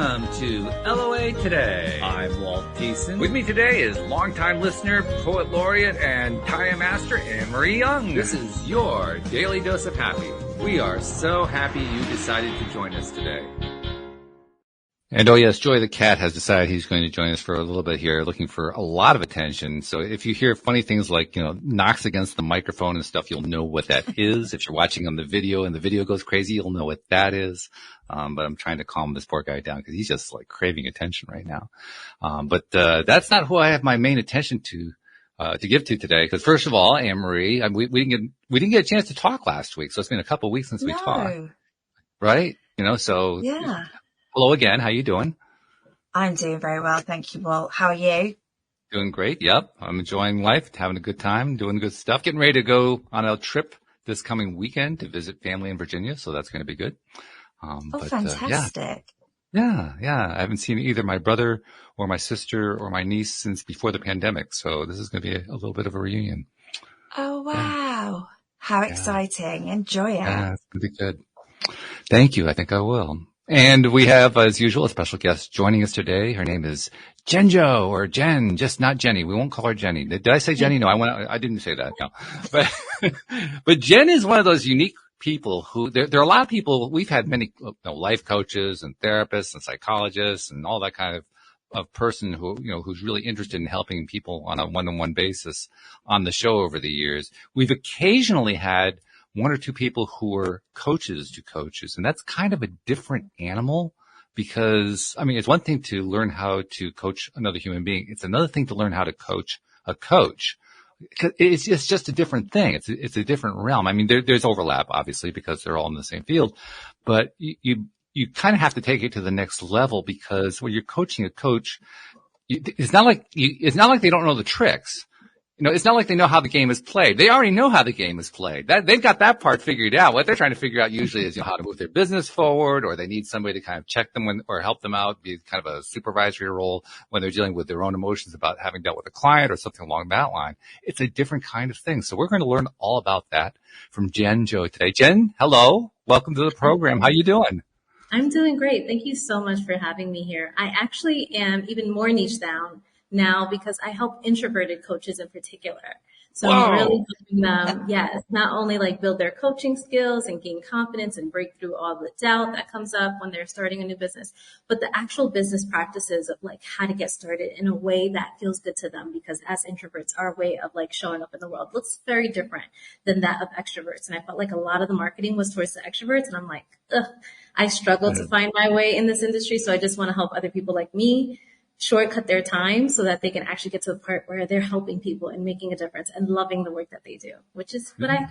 Welcome to LOA Today. I'm Walt Thiessen. With me today is longtime listener, poet laureate, and Taya Master Anne-Marie Young. This is your Daily Dose of Happy. We are so happy you decided to join us today. And oh yes, Joy the cat has decided he's going to join us for a little bit here, looking for a lot of attention. So if you hear funny things like, knocks against the microphone and stuff, you'll know what that is. If you're watching on the video and the video goes crazy, you'll know what that is. But I'm trying to calm this poor guy down because he's just like craving attention right now. But that's not who I have my main attention to give to today. Because first of all, Anne-Marie, we didn't get a chance to talk last week. So it's been a couple of weeks since we talked. Right? So. Yeah. Hello again. How you doing? I'm doing very well. Thank you, Walt. How are you? Doing great. Yep. I'm enjoying life, having a good time, doing good stuff, getting ready to go on a trip this coming weekend to visit family in Virginia. So that's going to be good. Fantastic. Yeah. I haven't seen either my brother or my sister or my niece since before the pandemic. So this is going to be a little bit of a reunion. Oh, wow. Yeah. How exciting. Enjoy it. Yeah, it's going to be good. Thank you. I think I will. And we have, as usual, a special guest joining us today. Her name is Jenjo, or Jen, just not Jenny. We won't call her Jenny. Did I say Jenny? No, I didn't say that. No. But Jen is one of those unique people who, there are a lot of people, we've had many life coaches and therapists and psychologists and all that kind of person who, who's really interested in helping people on a one-on-one basis on the show over the years. We've occasionally had one or two people who are coaches to coaches. And that's kind of a different animal because, it's one thing to learn how to coach another human being. It's another thing to learn how to coach a coach. It's just a different thing. It's a different realm. There's overlap, obviously, because they're all in the same field, but you kind of have to take it to the next level because when you're coaching a coach, it's not like they don't know the tricks. It's not like they know how the game is played. They already know how the game is played. They've got that part figured out. What they're trying to figure out usually is how to move their business forward, or they need somebody to kind of check them or help them out, be kind of a supervisory role when they're dealing with their own emotions about having dealt with a client or something along that line. It's a different kind of thing. So we're going to learn all about that from Jenjo today. Jen, hello. Welcome to the program. How you doing? I'm doing great. Thank you so much for having me here. I actually am even more niche down now because I help introverted coaches in particular. So I'm really helping them, not only build their coaching skills and gain confidence and break through all the doubt that comes up when they're starting a new business, but the actual business practices of how to get started in a way that feels good to them. Because as introverts, our way of showing up in the world looks very different than that of extroverts. And I felt like a lot of the marketing was towards the extroverts. And I'm like, I struggle to find my way in this industry. So I just want to help other people like me shortcut their time so that they can actually get to the part where they're helping people and making a difference and loving the work that they do, which is what I,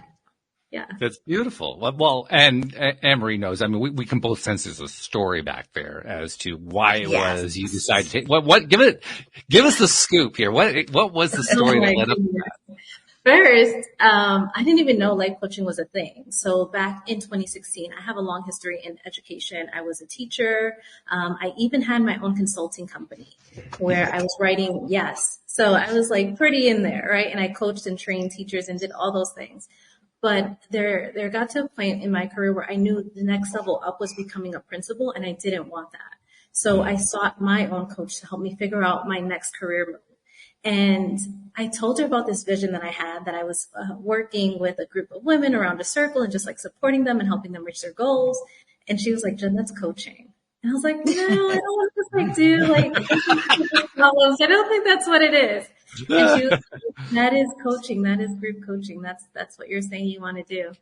That's beautiful. Well, and Anne-Marie knows, we can both sense there's a story back there as to why it was you decided to take, give us the scoop here. What was the story that led up to that? First, I didn't even know life coaching was a thing. So back in 2016, I have a long history in education. I was a teacher. I even had my own consulting company where I was writing. Yes. So I was pretty in there, right? And I coached and trained teachers and did all those things. But there got to a point in my career where I knew the next level up was becoming a principal, and I didn't want that. So I sought my own coach to help me figure out my next career move. And I told her about this vision that I had, that I was working with a group of women around a circle and just supporting them and helping them reach their goals. And she was like, Jen, that's coaching. And I was like, no, I don't want to do problems. I don't think that's what it is. And she was like, that is coaching. That is group coaching. That's what you're saying you want to do.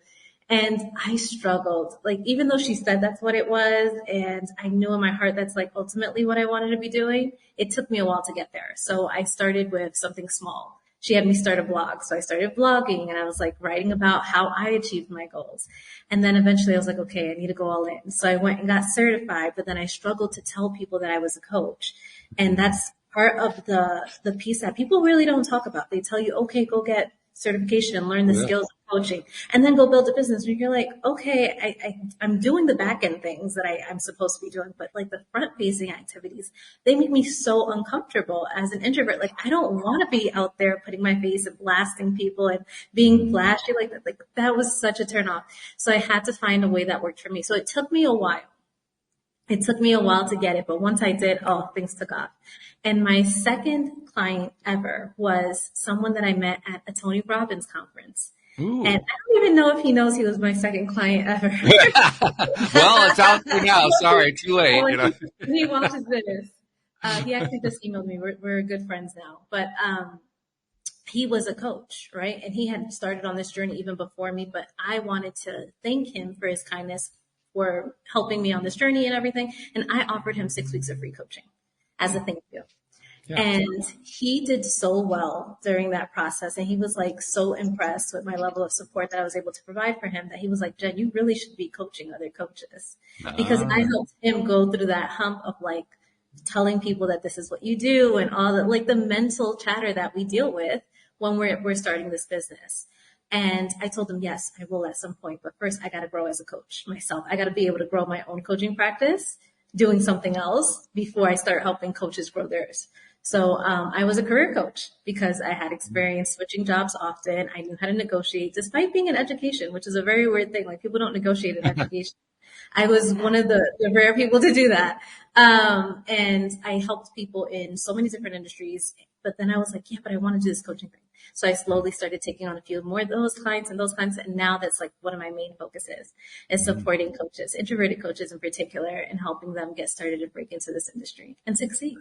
And I struggled, even though she said that's what it was, and I knew in my heart that's ultimately what I wanted to be doing, it took me a while to get there. So I started with something small. She had me start a blog. So I started blogging, and I was writing about how I achieved my goals. And then eventually I was like, okay, I need to go all in. So I went and got certified, but then I struggled to tell people that I was a coach. And that's part of the piece that people really don't talk about. They tell you, okay, go get certification and learn the skills of coaching and then go build a business. And you're like, okay, I'm doing the back end things that I'm supposed to be doing, but the front facing activities, they make me so uncomfortable as an introvert. I don't want to be out there putting my face and blasting people and being flashy like that. That was such a turn off. So I had to find a way that worked for me. So it took me a while. It took me a while to get it, but once I did, oh, things took off. And my second client ever was someone that I met at a Tony Robbins conference. And I Ooh. don't even know if he knows he was my second client ever. Well, it's out there now. Sorry, too late. Oh, You know. he watches this. He actually just emailed me. We're good friends now. But he was a coach, right? And he had started on this journey even before me, but I wanted to thank him for his kindness, for helping me on this journey and everything. And I offered him 6 weeks of free coaching as a thank you. Yeah. And he did so well during that process. And he was like so impressed with my level of support that I was able to provide for him that he was like, Jen, you really should be coaching other coaches, because I Ah. helped him go through that hump of like telling people that this is what you do and all the like the mental chatter that we deal with when we're starting this business. And I told him, yes, I will at some point, but first I got to grow as a coach myself. I got to be able to grow my own coaching practice, doing something else before I start helping coaches grow theirs. So I was a career coach because I had experience switching jobs often. I knew how to negotiate despite being in education, which is a very weird thing. Like people don't negotiate in education. I was one of the rare people to do that. And I helped people in so many different industries. But then I was like, yeah, but I want to do this coaching thing. So I slowly started taking on a few more of those clients and those clients. And now that's like one of my main focuses is supporting coaches, introverted coaches in particular, and helping them get started and break into this industry and succeed.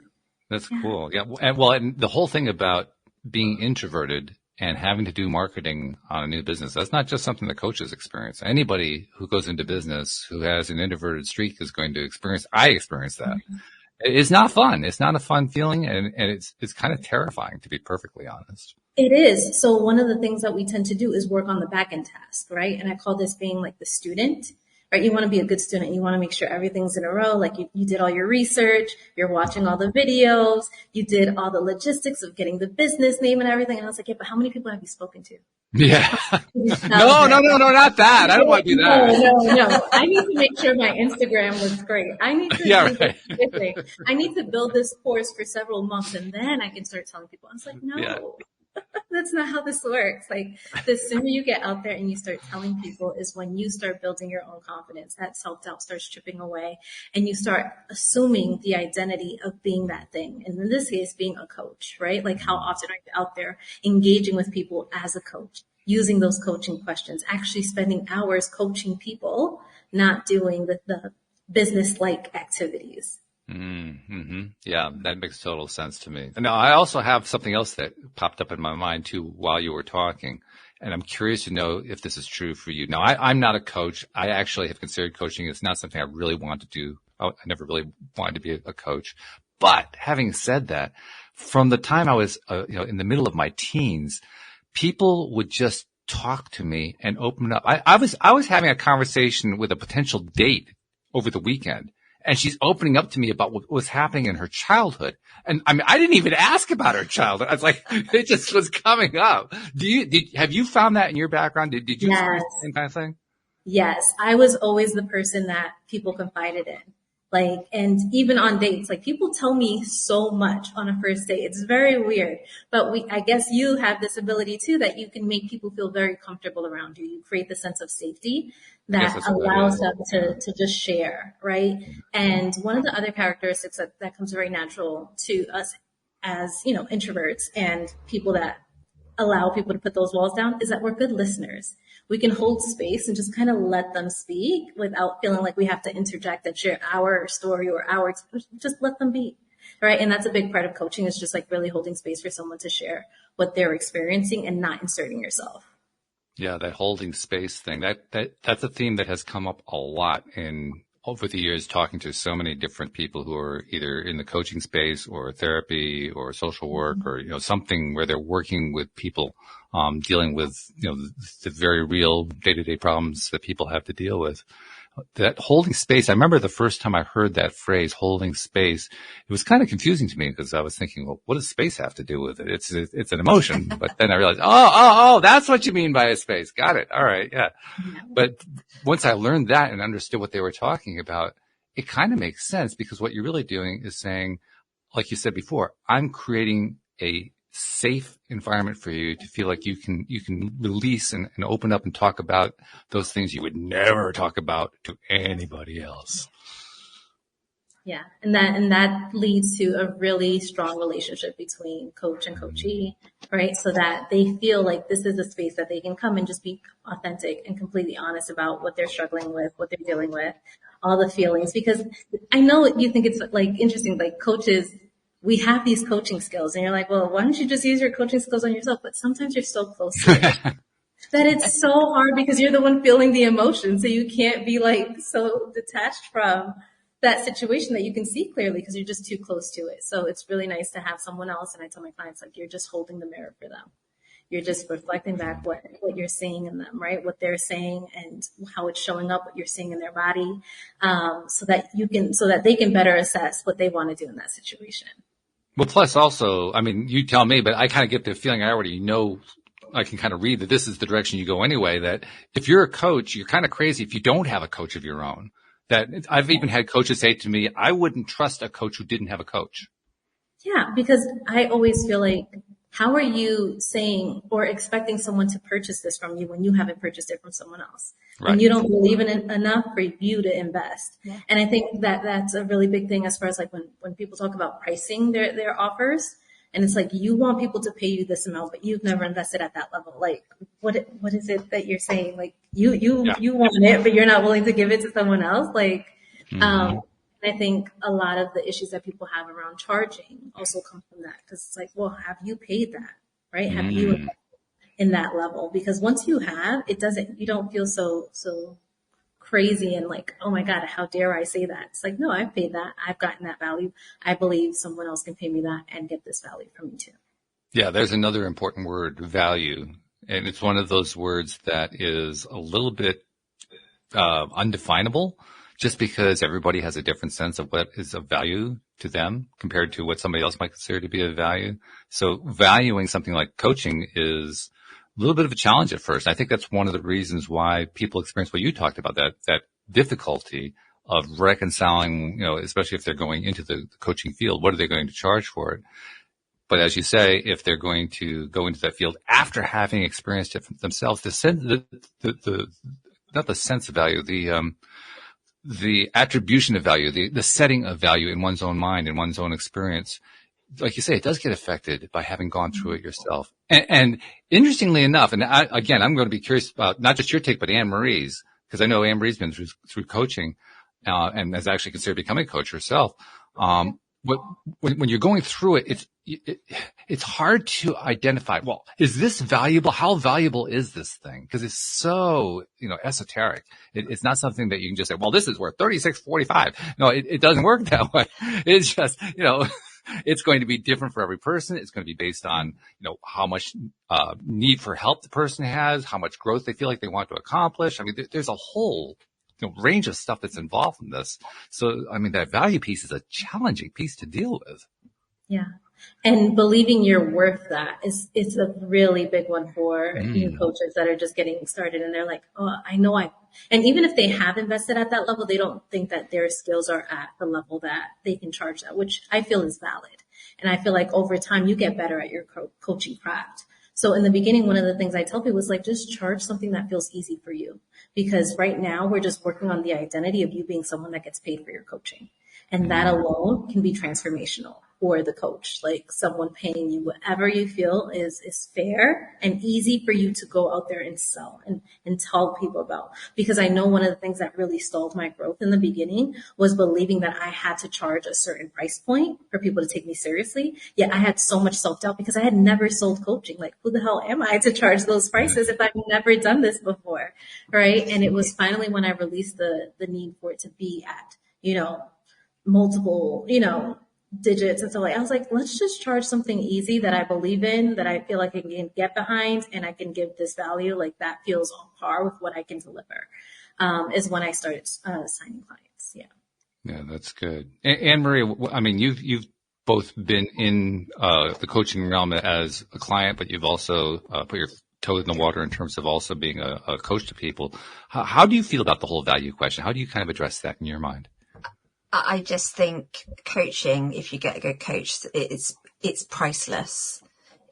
That's Yeah. cool. Yeah. And the whole thing about being introverted and having to do marketing on a new business, that's not just something that coaches experience. Anybody who goes into business who has an introverted streak is going to experience, I experienced that. It's not fun. It's not a fun feeling. And it's kind of terrifying, to be perfectly honest. It is. So one of the things that we tend to do is work on the back end task, right? And I call this being like the student, right? You want to be a good student. You want to make sure everything's in a row. Like you did all your research, you're watching all the videos, you did all the logistics of getting the business name and everything. And I was like, yeah, but how many people have you spoken to? Yeah. No, not that. I don't want to do that. No. I need to make sure my Instagram looks great. I need to do Right. this thing. I need to build this course for several months and then I can start telling people. I was like, no. Yeah. That's not how this works. Like the sooner you get out there and you start telling people is when you start building your own confidence. That self-doubt starts chipping away and you start assuming the identity of being that thing. And in this case, being a coach, right? Like how often are you out there engaging with people as a coach, using those coaching questions, actually spending hours coaching people, not doing the business-like activities. Mm-hmm. Yeah, that makes total sense to me. Now, I also have something else that popped up in my mind too while you were talking, and I'm curious to know if this is true for you. Now, I'm not a coach. I actually have considered coaching. It's not something I really want to do. I never really wanted to be a coach. But having said that, from the time I was, in the middle of my teens, people would just talk to me and open up. I was having a conversation with a potential date over the weekend. And she's opening up to me about what was happening in her childhood. And I mean, I didn't even ask about her childhood. I was like, it just was coming up. Have you found that in your background? Did you experience the same kind of thing? Yes, I was always the person that people confided in. Like, and even on dates, like people tell me so much on a first date. It's very weird, but I guess you have this ability too, that you can make people feel very comfortable around you. You create the sense of safety that allows them to just share, right? And one of the other characteristics that comes very natural to us as, introverts and people that allow people to put those walls down is that we're good listeners. We can hold space and just kind of let them speak without feeling like we have to interject and share our story or just let them be. Right. And that's a big part of coaching is just like really holding space for someone to share what they're experiencing and not inserting yourself. Yeah, that holding space thing, that's a theme that has come up a lot over the years, talking to so many different people who are either in the coaching space or therapy or social work or, something where they're working with people, dealing with, the very real day-to-day problems that people have to deal with. That holding space, I remember the first time I heard that phrase, holding space, it was kind of confusing to me because I was thinking, well, what does space have to do with it? It's an emotion. But then I realized, oh, that's what you mean by a space. Got it. All right. Yeah. But once I learned that and understood what they were talking about, it kind of makes sense because what you're really doing is saying, like you said before, I'm creating a safe environment for you to feel like you can release and open up and talk about those things you would never talk about to anybody else. Yeah. And that leads to a really strong relationship between coach and coachee, right? So that they feel like this is a space that they can come and just be authentic and completely honest about what they're struggling with, what they're dealing with, all the feelings. Because I know you think it's like interesting, like coaches, we have these coaching skills and you're like, well, why don't you just use your coaching skills on yourself? But sometimes you're so close to it that it's so hard because you're the one feeling the emotion. So you can't be like so detached from that situation that you can see clearly because you're just too close to it. So it's really nice to have someone else. And I tell my clients, like, you're just holding the mirror for them. You're just reflecting back what you're seeing in them, right? What they're saying and how it's showing up, what you're seeing in their body, so that they can better assess what they want to do in that situation. Well, plus also, I mean, you tell me, but I kind of get the feeling I already know, I can kind of read that this is the direction you go anyway, that if you're a coach, you're kind of crazy if you don't have a coach of your own. That I've even had coaches say to me, I wouldn't trust a coach who didn't have a coach. Yeah, because I always feel like, how are you saying or expecting someone to purchase this from you when you haven't purchased it from someone else? Right. And you don't believe in it enough for you to invest. Yeah. And I think that that's a really big thing as far as like when people talk about pricing their offers. And it's like, you want people to pay you this amount, but you've never invested at that level. Like, what is it that you're saying? Like, you want it, but you're not willing to give it to someone else. Like, I think a lot of the issues that people have around charging also come from that. Cause it's like, well, have you paid that? Right? Have you in that level? Because once you have, you don't feel so crazy and like, oh my God, how dare I say that? It's like, no, I've paid that. I've gotten that value. I believe someone else can pay me that and get this value from me too. Yeah, there's another important word, value. And it's one of those words that is a little bit undefinable just because everybody has a different sense of what is of value to them compared to what somebody else might consider to be of value. So valuing something like coaching is a little bit of a challenge at first. I think that's one of the reasons why people experience what you talked about, that difficulty of reconciling, especially if they're going into the coaching field, what are they going to charge for it? But as you say, if they're going to go into that field after having experienced it themselves, not the sense of value, the attribution of value, the setting of value in one's own mind, in one's own experience, like you say, it does get affected by having gone through it yourself. And interestingly enough, and again, I'm going to be curious about not just your take, but Anne-Marie's, because I know Anne-Marie's been through coaching, and has actually considered becoming a coach herself. But when you're going through it, it's hard to identify, well, is this valuable? How valuable is this thing? Because it's so, esoteric. It's not something that you can just say, well, this is worth $36.45. No, it doesn't work that way. It's just, it's going to be different for every person. It's going to be based on, how much need for help the person has, how much growth they feel like they want to accomplish. I mean, there's a whole range of stuff that's involved in this. So, I mean, that value piece is a challenging piece to deal with. Yeah. And believing you're worth that is a really big one for new coaches that are just getting started. And they're like, oh, I know and even if they have invested at that level, they don't think that their skills are at the level that they can charge that, which I feel is valid. And I feel like over time you get better at your coaching craft. So in the beginning, one of the things I tell people is like, just charge something that feels easy for you. Because right now we're just working on the identity of you being someone that gets paid for your coaching. And that alone can be transformational for the coach, like someone paying you whatever you feel is fair and easy for you to go out there and sell and tell people about. Because I know one of the things that really stalled my growth in the beginning was believing that I had to charge a certain price point for people to take me seriously. Yet I had so much self-doubt because I had never sold coaching. Like, who the hell am I to charge those prices if I've never done this before? Right. And it was finally when I released the need for it to be at, multiple, digits. And so I was like, let's just charge something easy that I believe in, that I feel like I can get behind and I can give this value. Like that feels on par with what I can deliver, is when I started signing clients. Yeah. Yeah, that's good. Anne-Marie, I mean, you've both been in the coaching realm as a client, but you've also put your toe in the water in terms of also being a coach to people. How do you feel about the whole value question? How do you kind of address that in your mind? I just think coaching, if you get a good coach, it's priceless.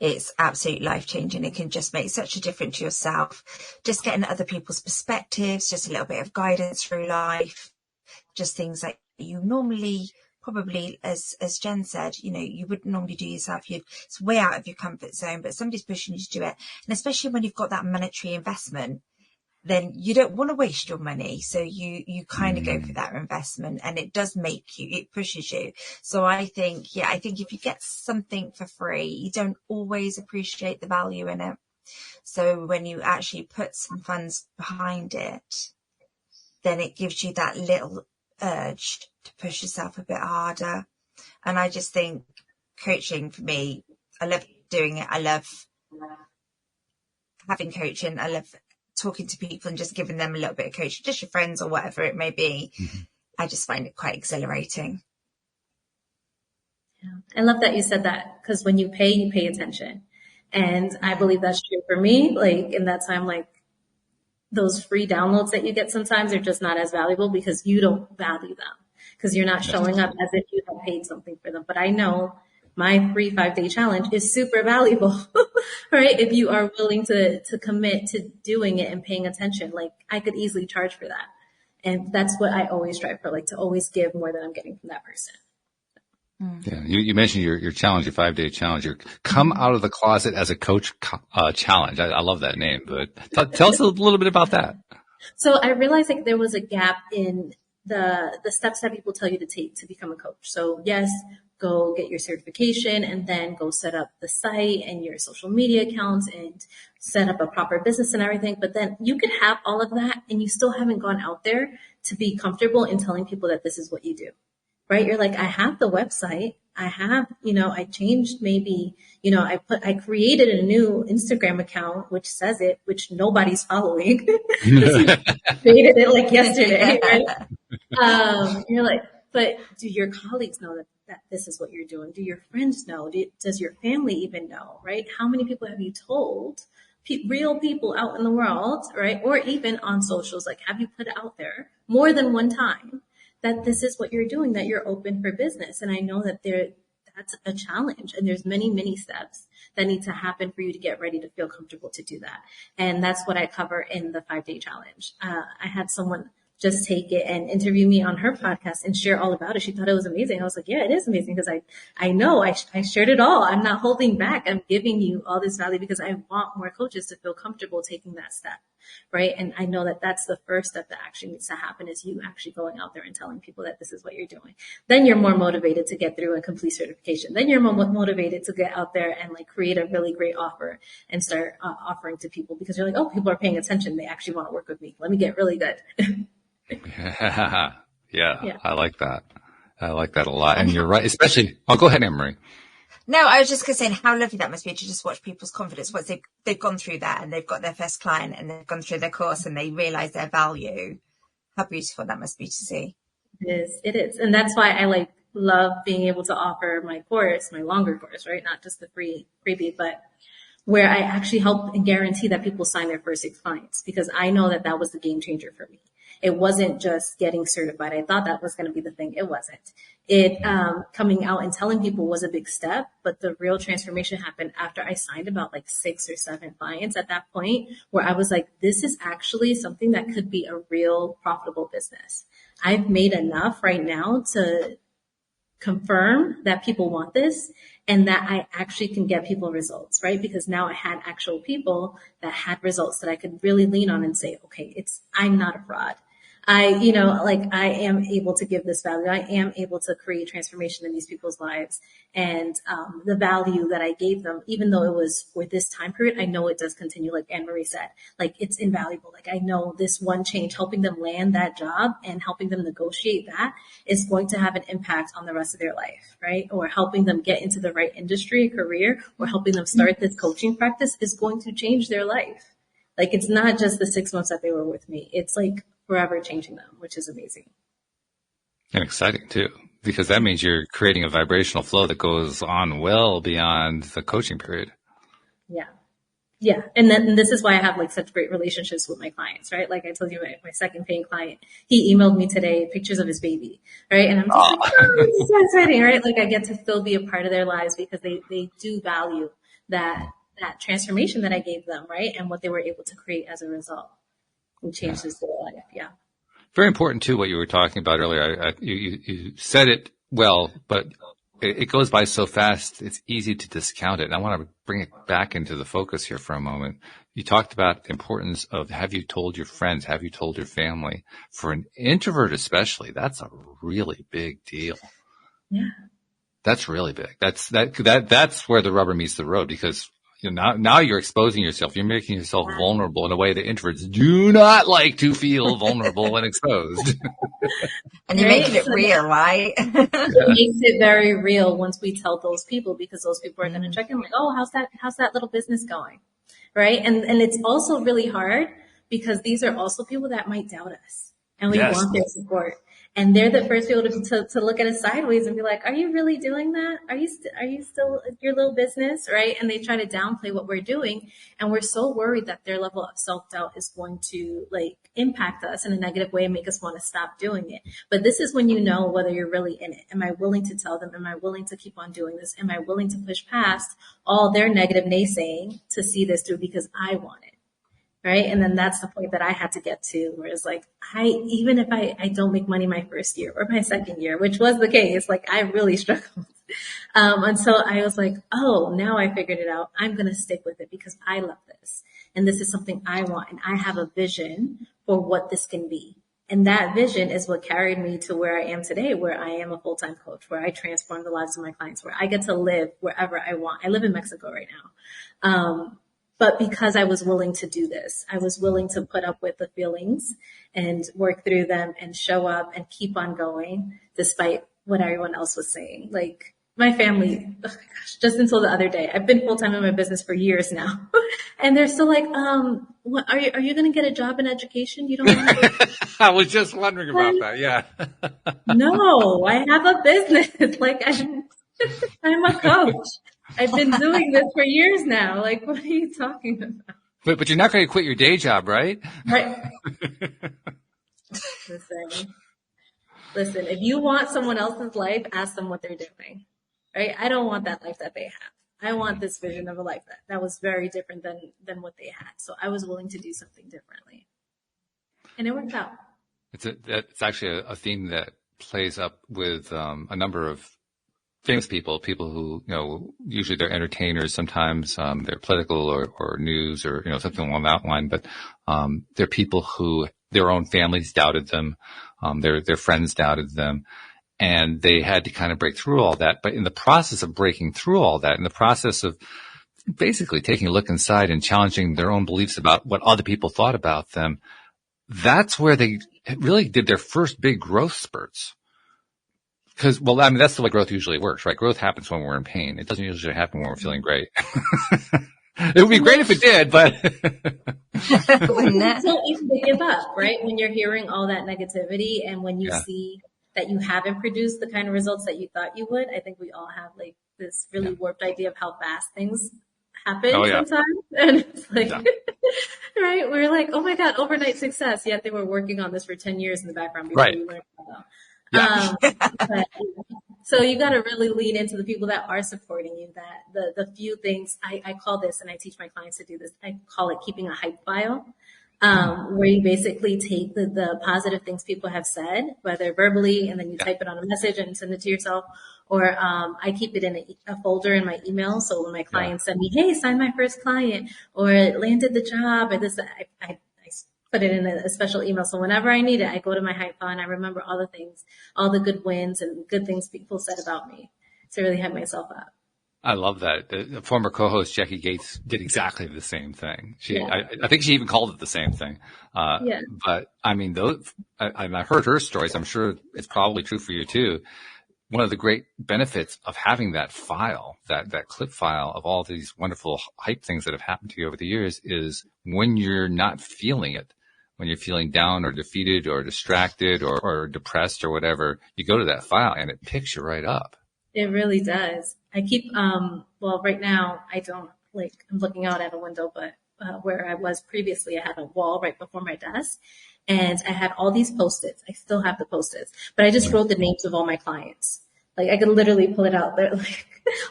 It's absolutely life-changing. It can just make such a difference to yourself. Just getting other people's perspectives, just a little bit of guidance through life, just things like you normally probably, as Jen said, you wouldn't normally do yourself. It's way out of your comfort zone, but somebody's pushing you to do it. And especially when you've got that monetary investment, then you don't want to waste your money. So you kind of go for that investment, and it does it pushes you. So I think if you get something for free, you don't always appreciate the value in it. So when you actually put some funds behind it, then it gives you that little urge to push yourself a bit harder. And I just think coaching, for me, I love doing it. I love having coaching. I love talking to people and just giving them a little bit of coaching, just your friends or whatever it may be. I just find it quite exhilarating. Yeah. I love that you said that, because when you pay attention. And I believe that's true for me. Like in that time, like those free downloads that you get sometimes are just not as valuable because you don't value them, because you're not showing up as if you have paid something for them. But I know my free 5-day challenge is super valuable, right? If you are willing to commit to doing it and paying attention, like I could easily charge for that. And that's what I always strive for, like to always give more than I'm getting from that person. Yeah, you mentioned your challenge, your 5-day challenge, your come out of the closet as a coach challenge. I love that name, but tell us a little bit about that. So I realized like there was a gap in the steps that people tell you to take to become a coach. So yes, go get your certification and then go set up the site and your social media accounts and set up a proper business and everything. But then you could have all of that and you still haven't gone out there to be comfortable in telling people that this is what you do. Right? You're like, I have the website. I have, I changed maybe, I created a new Instagram account, which says it, which nobody's following. Created it like yesterday, right? You're like, but do your colleagues know that this is what you're doing? Do your friends know? Does your family even know, right? How many people have you told? Real people out in the world, right? Or even on socials, like have you put it out there more than one time that this is what you're doing, that you're open for business? And I know that that's a challenge, and there's many, many steps that need to happen for you to get ready to feel comfortable to do that. And that's what I cover in the 5-day challenge. I had someone just take it and interview me on her podcast and share all about it. She thought it was amazing. I was like, yeah, it is amazing, because I know I shared it all. I'm not holding back. I'm giving you all this value because I want more coaches to feel comfortable taking that step, right? And I know that that's the first step that actually needs to happen, is you actually going out there and telling people that this is what you're doing. Then you're more motivated to get through and complete certification. Then you're more motivated to get out there and like create a really great offer and start offering to people, because you're like, oh, people are paying attention. They actually want to work with me. Let me get really good. Yeah, I like that. I like that a lot. And you're right, especially, go ahead, Anne-Marie. No, I was just going to say how lovely that must be to just watch people's confidence once they've gone through that and they've got their first client and they've gone through their course and they realize their value. How beautiful that must be to see. It is. And that's why I love being able to offer my course, my longer course, right? Not just the freebie, but where I actually help and guarantee that people sign their first 6 clients, because I know that was the game changer for me. It wasn't just getting certified. I thought that was going to be the thing. It wasn't. It coming out and telling people was a big step, but the real transformation happened after I signed about 6 or 7 clients at that point, where I was like, this is actually something that could be a real profitable business. I've made enough right now to confirm that people want this and that I actually can get people results, right? Because now I had actual people that had results that I could really lean on and say, okay, I'm not a fraud. I am able to give this value. I am able to create transformation in these people's lives. And the value that I gave them, even though it was for this time period, I know it does continue. Like Anne-Marie said, it's invaluable. I know this one change, helping them land that job and helping them negotiate that, is going to have an impact on the rest of their life, right? Or helping them get into the right industry, career, or helping them start this coaching practice is going to change their life. It's not just the 6 months that they were with me. It's forever changing them, which is amazing. And exciting too, because that means you're creating a vibrational flow that goes on well beyond the coaching period. Yeah. And then this is why I have such great relationships with my clients, right? Like I told you, my second paying client, he emailed me today pictures of his baby, right? And I'm just this is so exciting, right? I get to still be a part of their lives because they do value that transformation that I gave them, right? And what they were able to create as a result. And changes their life. Yeah. Very important too, what you were talking about earlier. You said it well, but it goes by so fast, it's easy to discount it. And I want to bring it back into the focus here for a moment. You talked about the importance of, have you told your friends? Have you told your family? For an introvert especially, that's a really big deal. Yeah. That's really big. That's where the rubber meets the road, because now you're exposing yourself. You're making yourself vulnerable in a way that introverts do not like to feel vulnerable and exposed. And you're making it real, right? It makes it very real once we tell those people, because those people are going to check in like, oh, how's that little business going? Right. And it's also really hard because these are also people that might doubt us, and we want their support. And they're the first people to look at us sideways and be like, are you really doing that? Are you still your little business? Right. And they try to downplay what we're doing. And we're so worried that their level of self-doubt is going to impact us in a negative way and make us want to stop doing it. But this is when you know whether you're really in it. Am I willing to tell them? Am I willing to keep on doing this? Am I willing to push past all their negative naysaying to see this through because I want it? Right. And then that's the point that I had to get to, where it's like, even if I don't make money my first year or my second year, which was the case, I really struggled. Until I was like, oh, now I figured it out. I'm going to stick with it because I love this. And this is something I want. And I have a vision for what this can be. And that vision is what carried me to where I am today, where I am a full-time coach, where I transform the lives of my clients, where I get to live wherever I want. I live in Mexico right now. But because I was willing to do this, I was willing to put up with the feelings and work through them and show up and keep on going despite what everyone else was saying. My family, oh my gosh, just until the other day, I've been full-time in my business for years now. And they're still like, what, are you going to get a job in education? You don't want to? I was just wondering about that. Yeah. No, I have a business. I'm a coach. I've been doing this for years now. What are you talking about? But you're not going to quit your day job, right? Right. Listen, if you want someone else's life, ask them what they're doing. Right? I don't want that life that they have. I want this vision of a life that was very different than what they had. So I was willing to do something differently. And it worked out. It's actually a theme that plays up with a number of famous people who, usually they're entertainers, sometimes they're political or news or, something along that line. But they're people who their own families doubted them, their friends doubted them, and they had to kind of break through all that. But in the process of breaking through all that, in the process of basically taking a look inside and challenging their own beliefs about what other people thought about them, that's where they really did their first big growth spurts. Because, that's the way growth usually works, right? Growth happens when we're in pain. It doesn't usually happen when we're feeling great. It would be great if it did, but it's so easy to give up, right? When you're hearing all that negativity and when you see that you haven't produced the kind of results that you thought you would. I think we all have this really warped idea of how fast things happen sometimes. And it's right? We're like, oh my God, overnight success. Yet they were working on this for 10 years in the background before we learned about it. So you got to really lean into the people that are supporting you, that the few things I call this, and I teach my clients to do this. I call it keeping a hype file, where you basically take the positive things people have said, whether verbally, and then you type it on a message and send it to yourself. Or I keep it in a folder in my email. So when my clients send me, hey, sign my first client, or landed the job, or this, I put it in a special email. So whenever I need it, I go to my hype file and I remember all the things, all the good wins and good things people said about me to really hype myself up. I love that. The former co-host Jackie Gates did exactly the same thing. I think she even called it the same thing. But I've heard her stories. I'm sure it's probably true for you too. One of the great benefits of having that file, that clip file of all these wonderful hype things that have happened to you over the years, is when you're not feeling it, when you're feeling down or defeated or distracted or depressed or whatever, you go to that file and it picks you right up. It really does. I keep, right now I don't I'm looking out at a window, but where I was previously, I had a wall right before my desk. And I had all these Post-its. I still have the Post-its, but I just wrote the names of all my clients. I could literally pull it out there,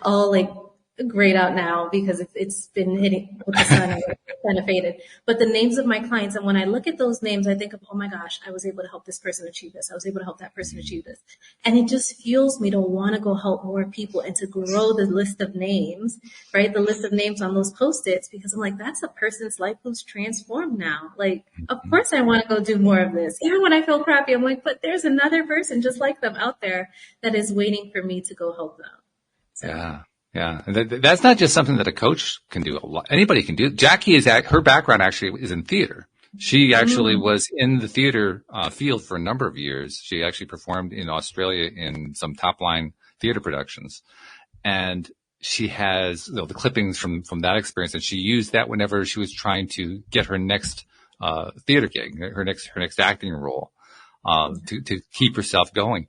all grayed out now because it's been hitting with the sun and it's kind of faded. But the names of my clients, and when I look at those names, I think of, oh my gosh, I was able to help this person achieve this. I was able to help that person achieve this. And it just fuels me to want to go help more people and to grow the list of names, right? The list of names on those Post-its, because I'm like, that's a person's life who's transformed now. Like, of course I want to go do more of this. Even when I feel crappy, I'm like, but there's another person just like them out there that is waiting for me to go help them. So. Yeah. Yeah. And that's not just something that a coach can do. Anybody can do. Jackie her background actually is in theater. She actually was in the theater field for a number of years. She actually performed in Australia in some top line theater productions. And she has the clippings from that experience, and she used that whenever she was trying to get her next theater gig, her next acting role, to keep herself going.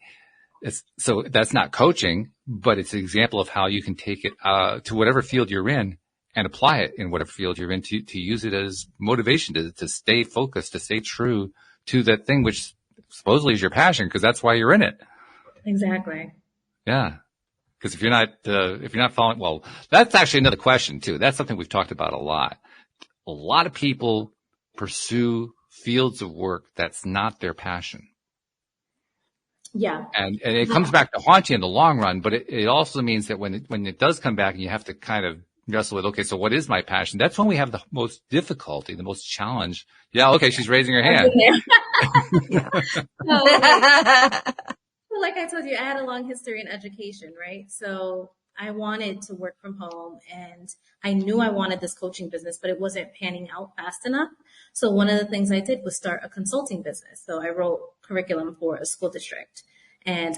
So that's not coaching, but it's an example of how you can take it to whatever field you're in and apply it in whatever field you're in to use it as motivation to stay focused, to stay true to that thing which supposedly is your passion, because that's why you're in it. Exactly. Yeah. Because if you're not following, well, that's actually another question too. That's something we've talked about a lot. A lot of people pursue fields of work that's not their passion. Yeah. And it comes back to haunt you in the long run, but it also means that when it does come back and you have to kind of wrestle with, okay, so what is my passion? That's when we have the most difficulty, the most challenge. Yeah. Okay. She's raising her hand. No, like I told you, I had a long history in education, right? So I wanted to work from home, and I knew I wanted this coaching business, but it wasn't panning out fast enough. So one of the things I did was start a consulting business. So I wrote curriculum for a school district, and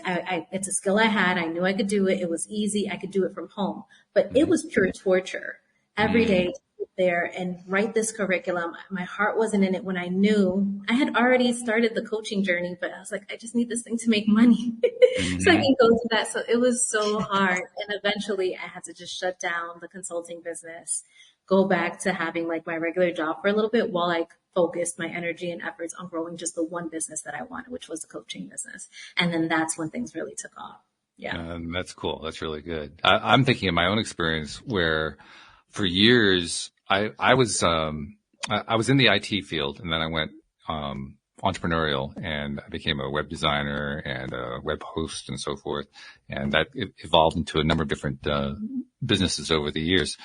it's a skill I had. I knew I could do it. It was easy. I could do it from home, but it was pure torture every day to sit there and write this curriculum. My heart wasn't in it when I knew I had already started the coaching journey, but I was like, I just need this thing to make money so I can go to that. So it was so hard. And eventually I had to just shut down the consulting business, go back to having like my regular job for a little bit while I focused my energy and efforts on growing just the one business that I wanted, which was the coaching business. And then that's when things really took off. Yeah. That's cool. That's really good. I'm thinking of my own experience where for years I was in the IT field, and then I went entrepreneurial, and I became a web designer and a web host and so forth. And that evolved into a number of different businesses over the years.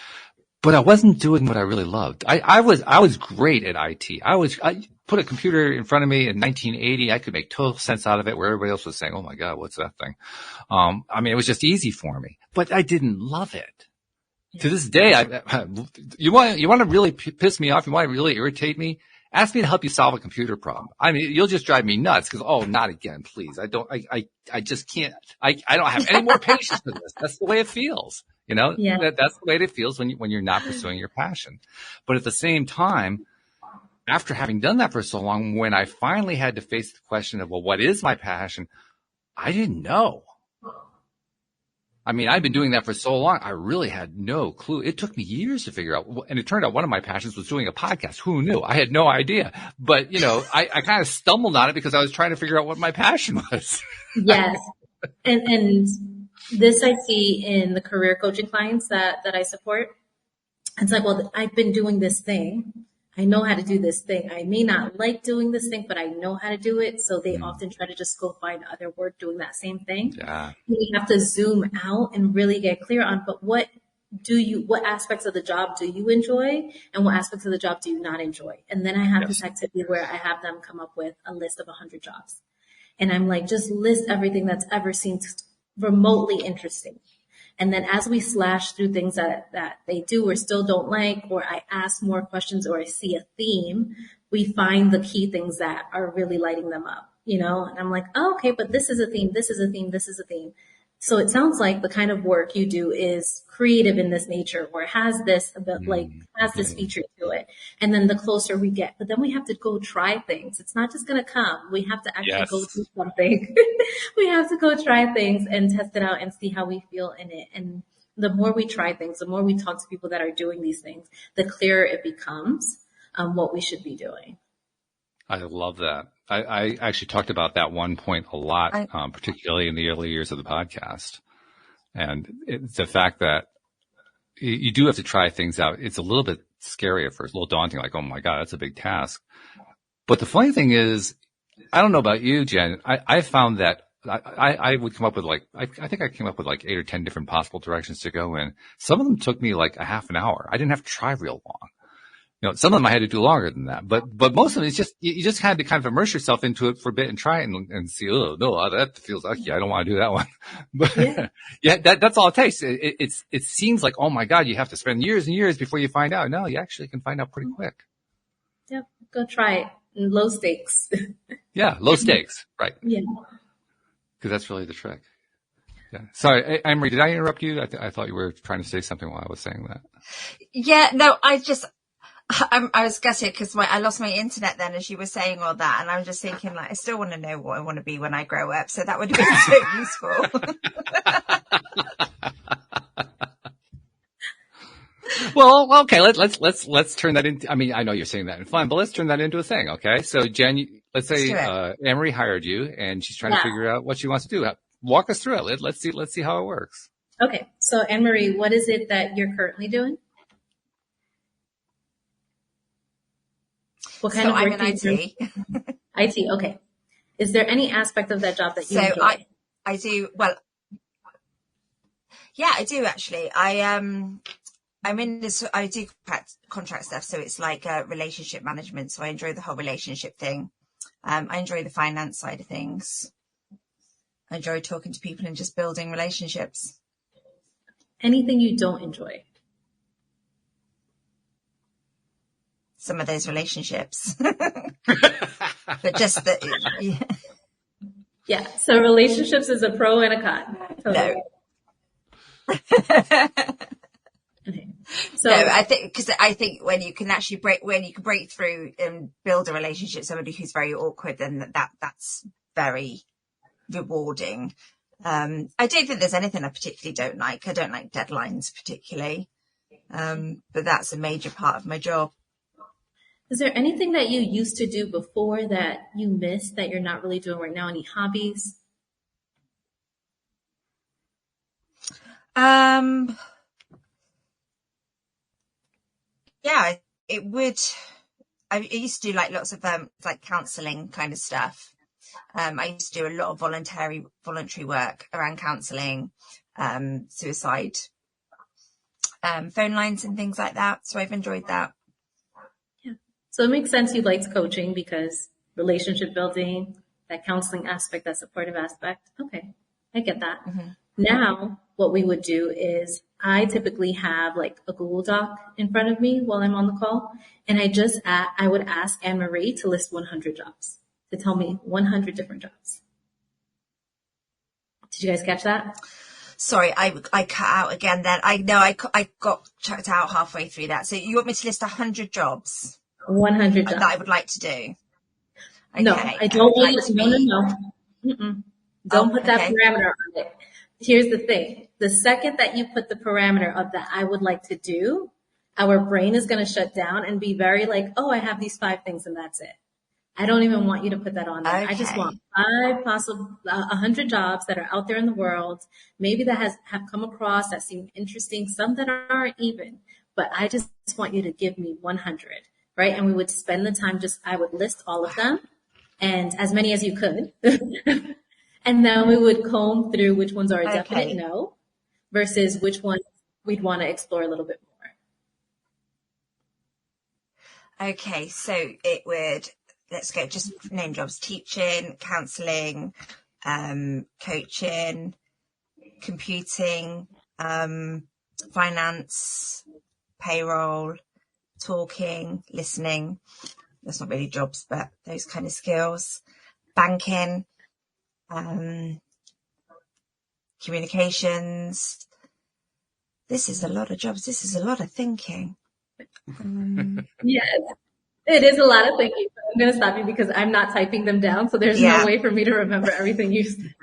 But I wasn't doing what I really loved. I was great at IT. I put a computer in front of me in 1980. I could make total sense out of it, where everybody else was saying, "Oh my God, what's that thing?" I mean, it was just easy for me, but I didn't love it. To this day, you want to really piss me off? You want to really irritate me? Ask me to help you solve a computer problem. I mean, you'll just drive me nuts because, oh, not again, please. I just can't. I don't have any more patience for this. That's the way it feels. You know, that's the way it feels when you're not pursuing your passion. But at the same time, after having done that for so long, when I finally had to face the question of, well, what is my passion? I didn't know. I mean, I've been doing that for so long. I really had no clue. It took me years to figure out. And it turned out one of my passions was doing a podcast. Who knew? I had no idea. But, you know, I kind of stumbled on it because I was trying to figure out what my passion was. Yes. And this I see in the career coaching clients that I support. It's like, well, I've been doing this thing. I know how to do this thing. I may not like doing this thing, but I know how to do it. So they often try to just go find other work doing that same thing. Yeah. You have to zoom out and really get clear on, but what aspects of the job do you enjoy and what aspects of the job do you not enjoy? And then I have this activity where I have them come up with a list of 100 jobs. And I'm like, just list everything that's ever seemed remotely interesting. And then as we slash through things that they do or still don't like, or I ask more questions or I see a theme, we find the key things that are really lighting them up, you know? And I'm like, oh, okay, but this is a theme, this is a theme, this is a theme. So it sounds like the kind of work you do is creative in this nature, where it has this has this feature to it. And then the closer we get, but then we have to go try things. It's not just going to come. We have to actually go do something. We have to go try things and test it out and see how we feel in it. And the more we try things, the more we talk to people that are doing these things, the clearer it becomes what we should be doing. I love that. I actually talked about that one point a lot, particularly in the early years of the podcast. And it's the fact that you do have to try things out. It's a little bit scary at first, a little daunting, like, oh my God, that's a big task. But the funny thing is, I don't know about you, Jen. I found that I would come up with I think I came up with 8 or 10 different possible directions to go in. Some of them took me like a half an hour. I didn't have to try real long. Some of them I had to do longer than that, but most of it is just, you just had to kind of immerse yourself into it for a bit and try it and see, oh, no, that feels yucky. I don't want to do that one. But yeah, that's all it takes. It seems like, oh my God, you have to spend years and years before you find out. No, you actually can find out pretty quick. Yep. Go try it. Low stakes. Yeah. Low stakes. Right. Yeah. Because that's really the trick. Yeah. Sorry, Anne-Marie, did I interrupt you? I thought you were trying to say something while I was saying that. Yeah, no, I was gutted because I lost my internet then as you were saying all that, and I was just thinking, I still want to know what I want to be when I grow up, so that would have been so useful. Well, okay, let's turn that into, I mean, I know you're saying that in fun, but let's turn that into a thing, okay? So Jen, let's say Anne-Marie hired you and she's trying to figure out what she wants to do. Walk us through it. Let's see how it works. Okay, so Anne-Marie, what is it that you're currently doing? What kind of work I'm in IT. IT, okay. Is there any aspect of that job that you enjoy? I do, well, yeah, I do actually. I'm in this, I do contract stuff, so it's like relationship management, so I enjoy the whole relationship thing. I enjoy the finance side of things. I enjoy talking to people and just building relationships. Anything you don't enjoy? Some of those relationships. But just that. Yeah, so relationships is a pro and a con. Totally. No. Okay. So no, I think when you can actually break through and build a relationship with somebody who's very awkward, then that's very rewarding. I don't think there's anything I particularly don't like. I don't like deadlines particularly, but that's a major part of my job. Is there anything that you used to do before that you miss that you're not really doing right now? Any hobbies? Yeah, it would. I used to do lots of counselling kind of stuff. I used to do a lot of voluntary work around counselling, suicide, phone lines and things like that. So I've enjoyed that. Yeah. So it makes sense you liked coaching because relationship building, that counseling aspect, that supportive aspect. Okay, I get that. Mm-hmm. Now, what we would do is I typically have a Google Doc in front of me while I'm on the call. And I would ask Anne-Marie to list 100 jobs, to tell me 100 different jobs. Did you guys catch that? Sorry, I cut out again then. I got checked out halfway through that. So you want me to list 100 jobs? 100 jobs. That I would like to do. Okay. No, I don't want you to. No. Mm-mm. Don't put that parameter on it. Here's the thing. The second that you put the parameter of that I would like to do, our brain is going to shut down and be very I have these 5 things and that's it. I don't even want you to put that on there. Okay. I just want 100 jobs that are out there in the world, maybe that have come across that seem interesting, some that aren't even, but I just want you to give me 100, right? And we would spend the time I would list all of them and as many as you could. And then we would comb through which ones are a definite no versus which ones we'd want to explore a little bit more. Okay, so it would, let's go, just name jobs: teaching, counselling, coaching, computing, finance, payroll, talking, listening. That's not really jobs, but those kind of skills. Banking. Communications. This is a lot of jobs. This is a lot of thinking. Yes, it is a lot of thinking. I'm going to stop you because I'm not typing them down. So there's no way for me to remember everything you said.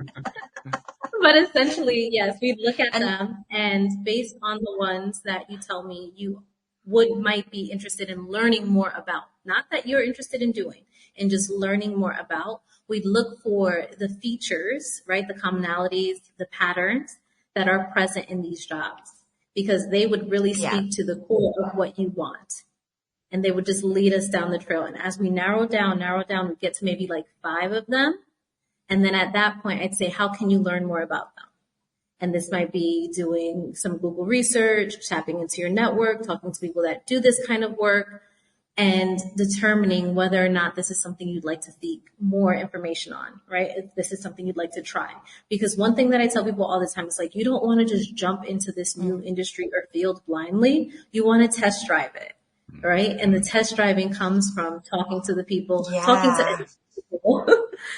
But essentially, yes, we'd look at them and based on the ones that you tell me you might be interested in learning more about, not that you're interested in doing, and just learning more about, we'd look for the features, right? The commonalities, the patterns that are present in these jobs. because they would really Yeah. speak to the core of what you want. And they would just lead us down the trail. And as we narrow down, we get to maybe like 5 of them. And then at that point, I'd say, how can you learn more about them? And this might be doing some Google research, tapping into your network, talking to people that do this kind of work, and determining whether or not this is something you'd like to seek more information on, right? If this is something you'd like to try. Because one thing that I tell people all the time is like, you don't want to just jump into this new industry or field blindly. You want to test drive it, right? And the test driving comes from talking to the people, talking to people,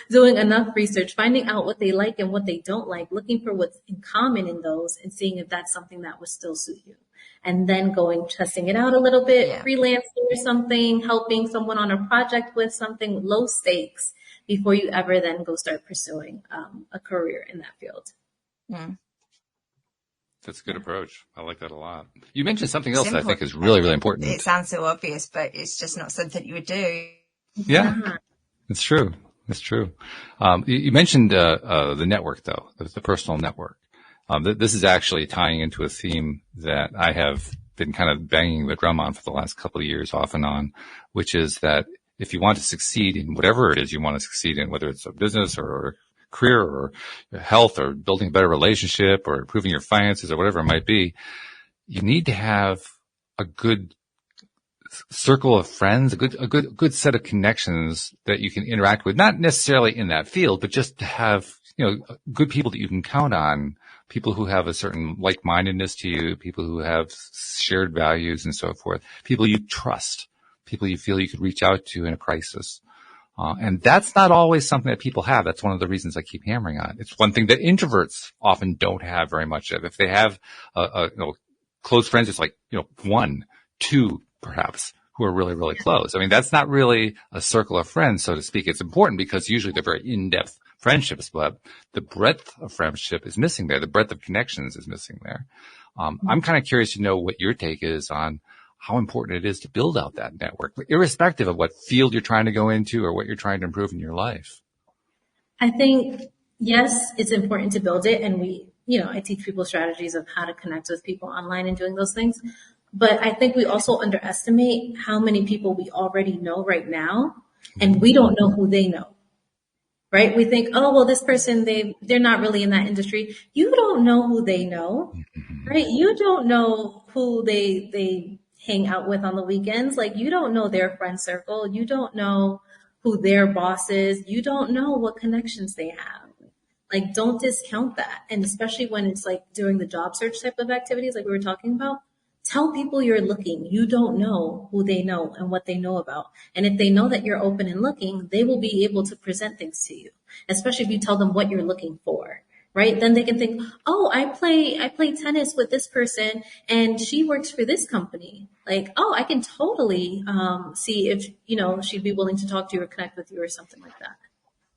doing enough research, finding out what they like and what they don't like, looking for what's in common in those, and seeing if that's something that would still suit you. And then testing it out a little bit, freelancing or something, helping someone on a project with something low stakes before you ever then go start pursuing a career in that field. Mm. That's a good approach. I like that a lot. You mentioned something else that I think is really, really important. It sounds so obvious, but it's just not something you would do. Yeah, it's true. It's true. You mentioned the network, though, the personal network. This is actually tying into a theme that I have been kind of banging the drum on for the last couple of years off and on, which is that if you want to succeed in whatever it is you want to succeed in, whether it's a business or career or health or building a better relationship or improving your finances or whatever it might be, you need to have a good circle of friends, a good set of connections that you can interact with, not necessarily in that field, but just to have, good people that you can count on, people who have a certain like-mindedness to you, people who have shared values and so forth, people you trust, people you feel you could reach out to in a crisis. And that's not always something that people have. That's one of the reasons I keep hammering on. It's one thing that introverts often don't have very much of. If they have, close friends, it's like, 1, 2, perhaps, who are really, really close. I mean, that's not really a circle of friends, so to speak. It's important because usually they're very in-depth friendships, but the breadth of friendship is missing there. The breadth of connections is missing there. I'm kind of curious to know what your take is on how important it is to build out that network, irrespective of what field you're trying to go into or what you're trying to improve in your life. I think, yes, it's important to build it. And I teach people strategies of how to connect with people online and doing those things. But I think we also underestimate how many people we already know right now, and we don't know who they know. Right? We think, oh, well, this person, they're not really in that industry. You don't know who they know, right? You don't know who they hang out with on the weekends. Like, you don't know their friend circle. You don't know who their boss is. You don't know what connections they have. Like, don't discount that. And especially when it's like during the job search type of activities, like we were talking about, tell people you're looking. You don't know who they know and what they know about. And if they know that you're open and looking, they will be able to present things to you, especially if you tell them what you're looking for, right? Then they can think, oh, I play tennis with this person and she works for this company. Like, oh, I can totally see if, she'd be willing to talk to you or connect with you or something like that.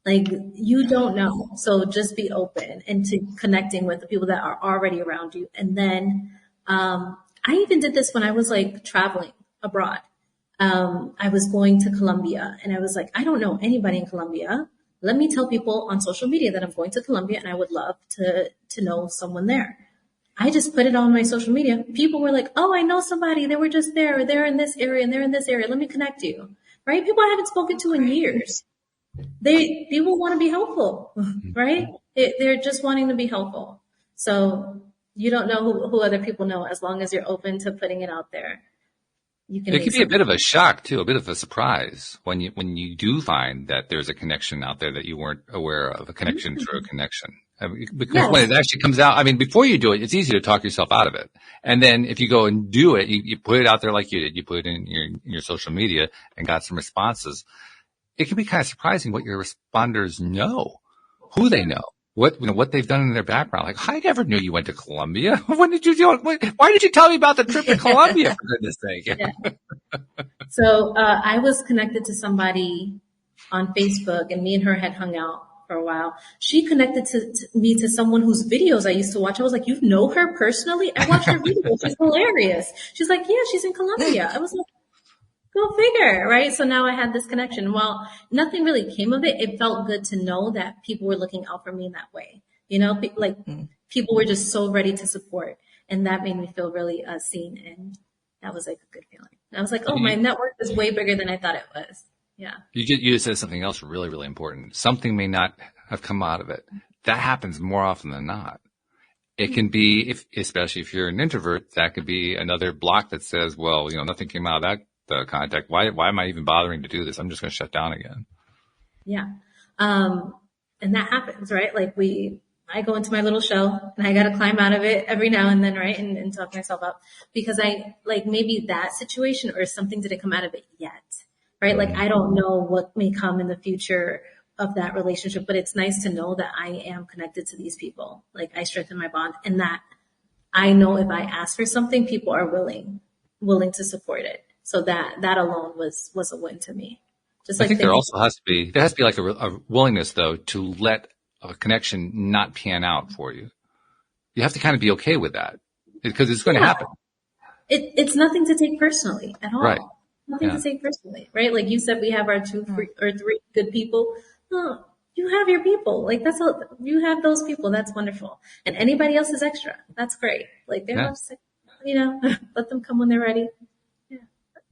Like, you don't know. So just be open and to connecting with the people that are already around you. And then, I even did this when I was like traveling abroad. I was going to Colombia and I was like, I don't know anybody in Colombia. Let me tell people on social media that I'm going to Colombia and I would love to know someone there. I just put it on my social media. People were like, oh, I know somebody. They were just there, or they're in this area and they're in this area. Let me connect you. Right? People I haven't spoken to in years. People want to be helpful, right? They're just wanting to be helpful. So you don't know who other people know as long as you're open to putting it out there. It could be a bit of a shock too, a bit of a surprise when you do find that there's a connection out there that you weren't aware of, a connection through a connection. Because when it actually comes out, I mean, before you do it, it's easy to talk yourself out of it. And then if you go and do it, you put it out there like you did, you put it in your social media and got some responses. It can be kind of surprising what your responders know, who they know. What they've done in their background. Like, I never knew you went to Colombia. When did you do it? Why did you tell me about the trip to Colombia, for goodness sake? Yeah. So, I was connected to somebody on Facebook and me and her had hung out for a while. She connected me to someone whose videos I used to watch. I was like, you know her personally? I watched her videos. She's hilarious. She's like, yeah, she's in Colombia. I was like, go figure, right? So now I had this connection. Well, nothing really came of it. It felt good to know that people were looking out for me in that way. People were just so ready to support. And that made me feel really seen. And that was like a good feeling. I was like, oh, my network is way bigger than I thought it was. Yeah. You just said something else really, really important. Something may not have come out of it. That happens more often than not. It can be, especially if you're an introvert, that could be another block that says, well, nothing came out of that contact. Why am I even bothering to do this? I'm just going to shut down again. Yeah. And that happens, right? Like I go into my little shell and I got to climb out of it every now and then, right? And talk myself up because maybe that situation or something didn't come out of it yet, right? Like I don't know what may come in the future of that relationship, but it's nice to know that I am connected to these people. Like I strengthen my bond and that I know if I ask for something, people are willing to support it. So that alone was a win to me. Just like I think there has to be like a willingness though to let a connection not pan out for you. You have to kind of be okay with that because it's going to happen. It's nothing to take personally at all. Right. Nothing to take personally, right? Like you said, we have our 2 or 3 good people. Oh, you have your people. Like that's all, you have those people. That's wonderful. And anybody else is extra. That's great. Like they're just, let them come when they're ready.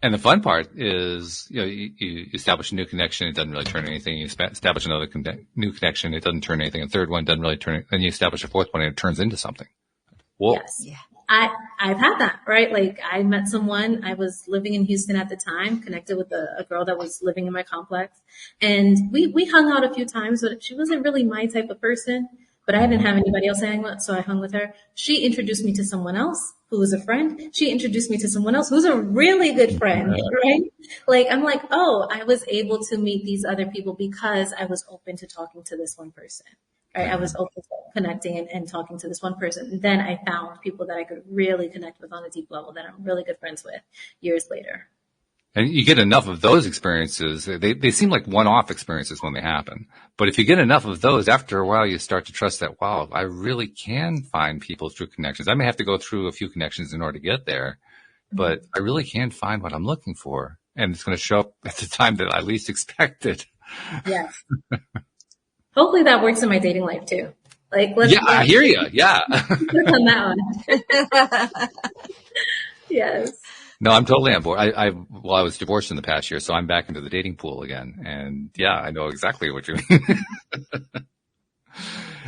And the fun part is, you establish a new connection. It doesn't really turn anything. You establish another new connection. It doesn't turn anything. A third one doesn't really turn it. Then you establish a fourth one and it turns into something. Whoa. Yes. Yeah. I've had that, right? Like I met someone, I was living in Houston at the time, connected with a girl that was living in my complex. And we hung out a few times, but she wasn't really my type of person. But I didn't have anybody else to hang with, so I hung with her. She introduced me to someone else who was a friend. She introduced me to someone else who's a really good friend, right? Like, I'm like, oh, I was able to meet these other people because I was open to talking to this one person, right? I was open to connecting and talking to this one person. And then I found people that I could really connect with on a deep level that I'm really good friends with years later. And you get enough of those experiences. They seem like one-off experiences when they happen. But if you get enough of those, after a while, you start to trust that, wow, I really can find people through connections. I may have to go through a few connections in order to get there, but I really can find what I'm looking for. And it's going to show up at the time that I least expect it. Yes. Hopefully that works in my dating life too. Like, I hear you. Yeah. On that one. Yes. No, I'm totally on board. I was divorced in the past year, so I'm back into the dating pool again. And yeah, I know exactly what you mean.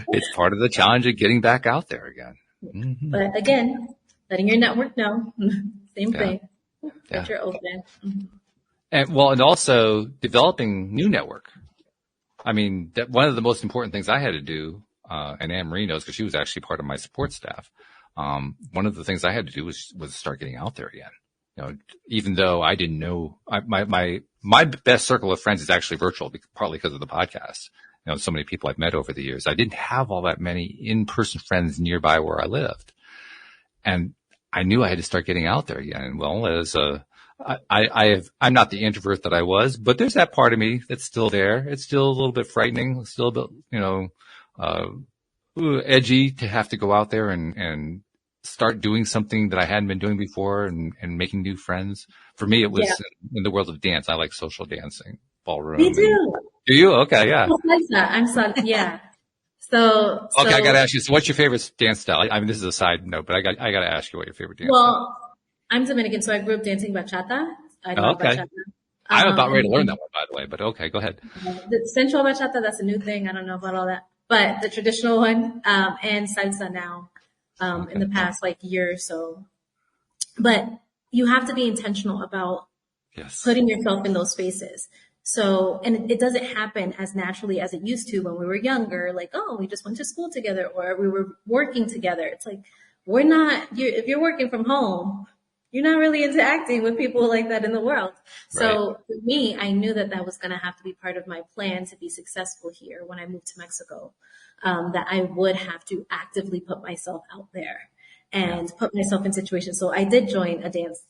It's part of the challenge of getting back out there again. Mm-hmm. But again, letting your network know, same thing. That you're open. Mm-hmm. And also developing new network. I mean, one of the most important things I had to do, and Anne-Marie knows because she was actually part of my support staff. One of the things I had to do was start getting out there again. Even though I didn't know, my best circle of friends is actually virtual, partly because of the podcast. So many people I've met over the years. I didn't have all that many in-person friends nearby where I lived. And I knew I had to start getting out there again. Well, I'm not the introvert that I was, but there's that part of me that's still there. It's still a little bit frightening. It's still a bit, edgy to have to go out there and start doing something that I hadn't been doing before and making new friends. For me, it was in the world of dance. I like social dancing, ballroom. Me too. Do you? Okay. Yeah. I'm sorry. Yeah. So. Okay. I got to ask you. So what's your favorite dance style? I mean, this is a side note, but I got to ask you what your favorite dance style. Well, I'm Dominican, so I grew up dancing bachata. I love bachata. I'm about ready to learn that one, by the way, but okay, go ahead. The sensual bachata, that's a new thing. I don't know about all that, but the traditional one, and salsa now. In the past year or so. But you have to be intentional about putting yourself in those spaces. So, and it doesn't happen as naturally as it used to when we were younger. Like, oh, we just went to school together or we were working together. It's like, if you're working from home, you're not really interacting with people like that in the world. So for me, I knew that was going to have to be part of my plan to be successful here when I moved to Mexico. That I would have to actively put myself out there and put myself in situations. So I did join a dance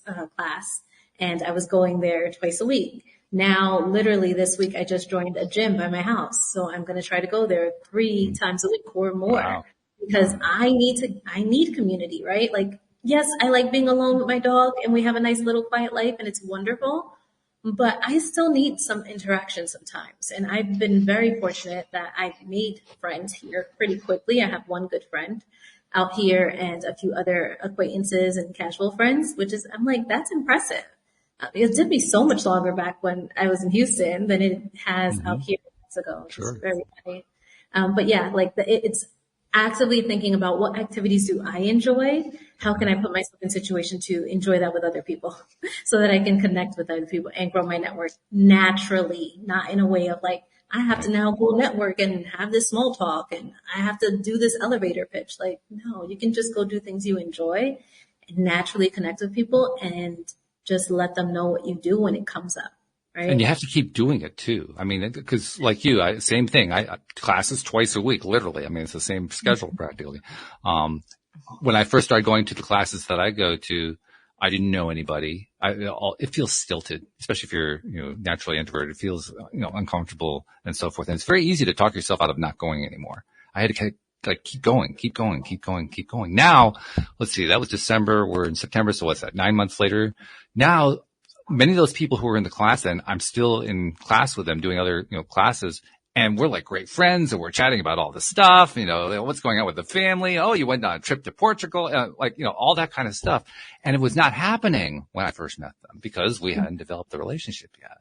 class, and I was going there twice a week. Now, literally this week, I just joined a gym by my house. So I'm going to try to go there 3 times a week or more because I need community, right? Like, yes, I like being alone with my dog and we have a nice little quiet life and it's wonderful. But I still need some interaction sometimes. And I've been very fortunate that I've made friends here pretty quickly. I have one good friend out here and a few other acquaintances and casual friends, which is, I'm like, that's impressive. It took me so much longer back when I was in Houston than it has out here in Mexico. It's Sure. very funny. But yeah, like it's actively thinking about what activities do I enjoy? How can I put myself in situation to enjoy that with other people so that I can connect with other people and grow my network naturally, not in a way of like, I have to now go network and have this small talk and I have to do this elevator pitch. Like, no, you can just go do things you enjoy and naturally connect with people and just let them know what you do when it comes up. Right. And you have to keep doing it too. I mean, because like you, same thing. I classes twice a week, literally. I mean, it's the same schedule practically. When I first started going to the classes that I go to, I didn't know anybody. It feels stilted, especially if you're, naturally introverted. It feels, uncomfortable and so forth. And it's very easy to talk yourself out of not going anymore. I had to keep going. Now, let's see, that was December. We're in September. So what's that? 9 months later. Now, many of those people who were in the class then, I'm still in class with them doing other, classes. And we're like great friends and we're chatting about all the stuff, what's going on with the family. Oh, you went on a trip to Portugal, all that kind of stuff. And it was not happening when I first met them because we hadn't developed the relationship yet.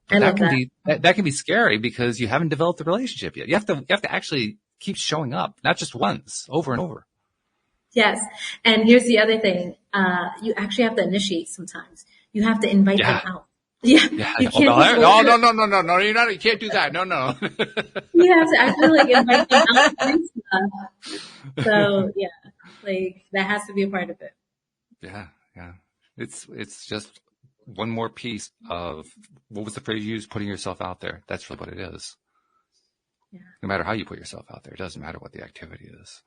But that can be scary because you haven't developed the relationship yet. You have to actually keep showing up, not just once, over and over. Yes. And here's the other thing. You actually have to initiate sometimes. You have to invite them out. Yeah. You can't No, you can't do that. No. You have to actually invite them out and stuff. So yeah, that has to be a part of it. Yeah. It's just one more piece of, what was the phrase you used? Putting yourself out there. That's really what it is. Yeah. No matter how you put yourself out there, it doesn't matter what the activity is.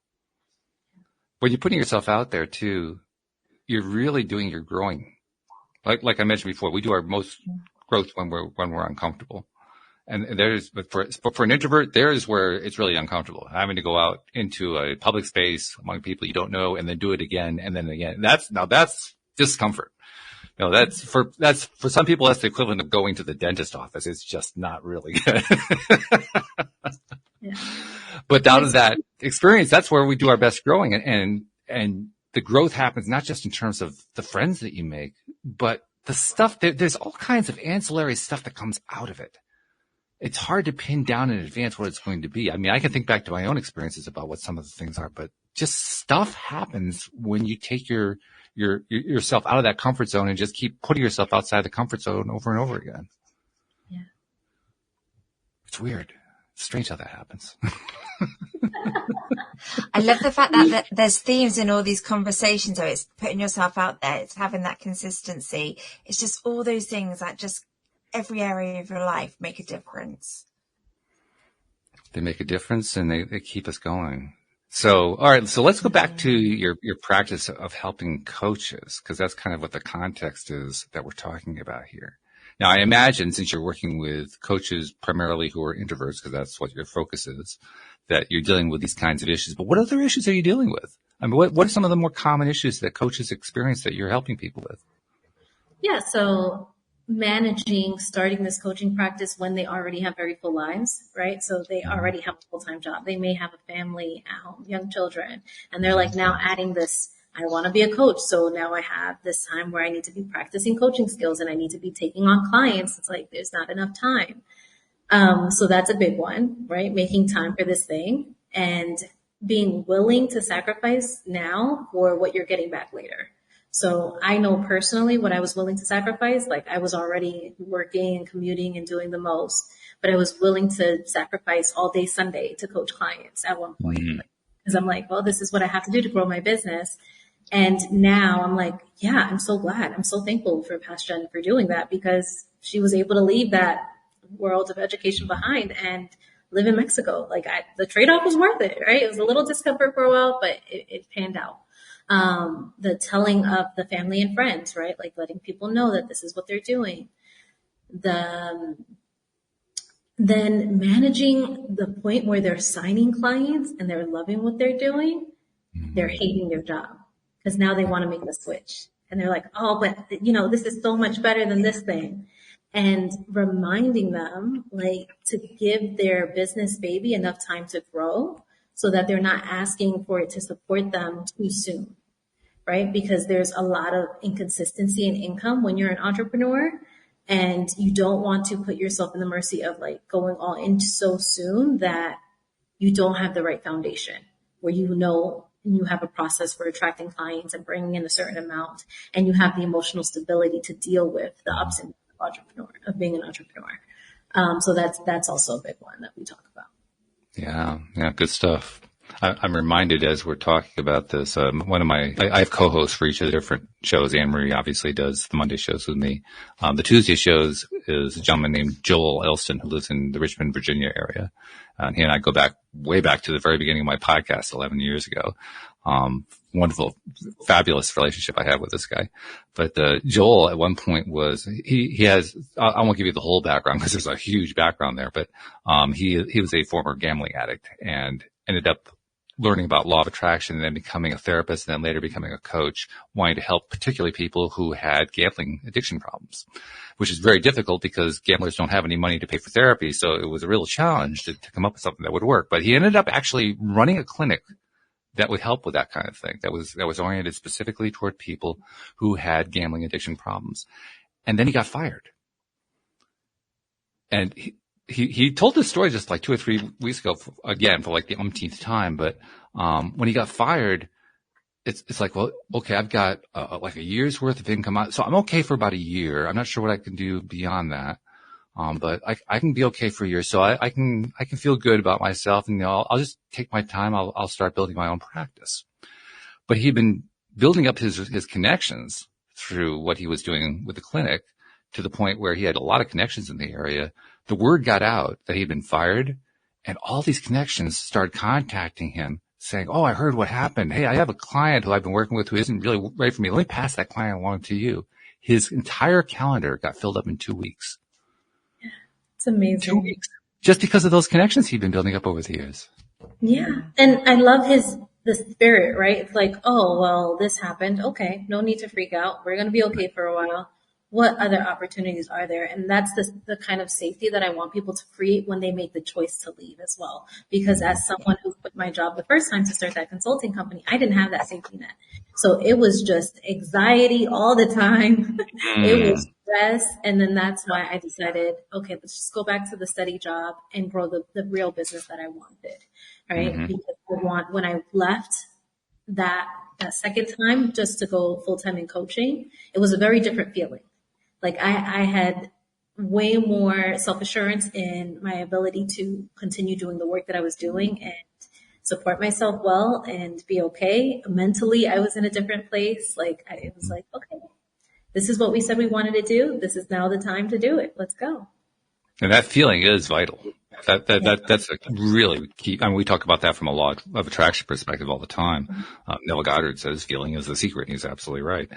When you're putting yourself out there too, you're really doing your growing. Like I mentioned before, we do our most growth when we're uncomfortable. And but for an introvert, there is where it's really uncomfortable. Having to go out into a public space among people you don't know and then do it again and then again. That's discomfort. That's for some people, that's the equivalent of going to the dentist office. It's just not really good. Yeah. But out of that experience, that's where we do our best growing. And the growth happens not just in terms of the friends that you make, but the stuff there's all kinds of ancillary stuff that comes out of it. It's hard to pin down in advance what it's going to be. I mean, I can think back to my own experiences about what some of the things are, but just stuff happens when you take yourself out of that comfort zone and just keep putting yourself outside the comfort zone over and over again. Yeah. It's weird. It's strange how that happens. I love the fact that there's themes in all these conversations. So it's putting yourself out there. It's having that consistency. It's just all those things that just every area of your life make a difference. They make a difference and they keep us going. So, all right. So let's go back to your practice of helping coaches, because that's kind of what the context is that we're talking about here. Now, I imagine since you're working with coaches primarily who are introverts, because that's what your focus is, that you're dealing with these kinds of issues. But what other issues are you dealing with? I mean, what are some of the more common issues that coaches experience that you're helping people with? Yeah. So starting this coaching practice when they already have very full lives, right? So they already have a full-time job. They may have a family at home, young children, and they're like now adding this, I want to be a coach. So now I have this time where I need to be practicing coaching skills and I need to be taking on clients. It's like, there's not enough time. So that's a big one, right? Making time for this thing and being willing to sacrifice now for what you're getting back later. So I know personally what I was willing to sacrifice. Like I was already working and commuting and doing the most, but I was willing to sacrifice all day Sunday to coach clients at one point. Because I'm like, well, this is what I have to do to grow my business. And now I'm like, yeah, I'm so glad. I'm so thankful for Past Jen for doing that because she was able to leave that world of education behind and live in Mexico. Like the trade-off was worth it, right? It was a little discomfort for a while, but it panned out. The telling of the family and friends, right? Like letting people know that this is what they're doing. Then managing the point where they're signing clients and they're loving what they're doing. They're hating their job because now they want to make the switch and they're like, oh, but this is so much better than this thing. and reminding them like to give their business baby enough time to grow so that they're not asking for it to support them too soon, right? Because there's a lot of inconsistency in income when you're an entrepreneur, and you don't want to put yourself in the mercy of like going all in so soon that you don't have the right foundation where you know you have a process for attracting clients and bringing in a certain amount, and you have the emotional stability to deal with the ups and downs of being an entrepreneur. So that's also a big one that we talk about. Yeah. Good stuff. I'm reminded as we're talking about this, I have co-hosts for each of the different shows. Anne-Marie obviously does the Monday shows with me. The Tuesday shows is a gentleman named Joel Elston who lives in the Richmond, Virginia area. And he and I go way back to the very beginning of my podcast 11 years ago. Wonderful, fabulous relationship I have with this guy. But, Joel at one point he has, I won't give you the whole background because there's a huge background there, but, he was a former gambling addict and ended up learning about law of attraction and then becoming a therapist and then later becoming a coach, wanting to help particularly people who had gambling addiction problems, which is very difficult because gamblers don't have any money to pay for therapy. So it was a real challenge to come up with something that would work. But he ended up actually running a clinic that would help with that kind of thing. That was oriented specifically toward people who had gambling addiction problems. And then he got fired. And he told this story just like 2 or 3 weeks ago, again, for like the umpteenth time. But, when he got fired, it's like, well, okay, I've got, like a year's worth of income. So I'm okay for about a year. I'm not sure what I can do beyond that. But I can be okay for a year. So I can feel good about myself, and, I'll just take my time. I'll start building my own practice. But he'd been building up his connections through what he was doing with the clinic to the point where he had a lot of connections in the area. The word got out that he'd been fired, and all these connections started contacting him saying, oh, I heard what happened. Hey, I have a client who I've been working with who isn't really right for me. Let me pass that client along to you. His entire calendar got filled up in 2 weeks. It's amazing. 2 weeks. Just because of those connections he'd been building up over the years. Yeah. And I love the spirit, right? It's like, oh, well, this happened. Okay. No need to freak out. We're going to be okay for a while. What other opportunities are there? And that's the kind of safety that I want people to create when they make the choice to leave as well. Because as someone who quit my job the first time to start that consulting company, I didn't have that safety net. So it was just anxiety all the time. It was stress. And then that's why I decided, okay, let's just go back to the steady job and grow the real business that I wanted. Right. Mm-hmm. Because when I left that second time just to go full time in coaching, it was a very different feeling. Like I had way more self-assurance in my ability to continue doing the work that I was doing and support myself well and be okay. Mentally, I was in a different place. It was like, okay, this is what we said we wanted to do. This is now the time to do it. Let's go. And that feeling is vital. That's a really key. I mean, we talk about that from a law of attraction perspective all the time. Neville Goddard says feeling is the secret. He's absolutely right.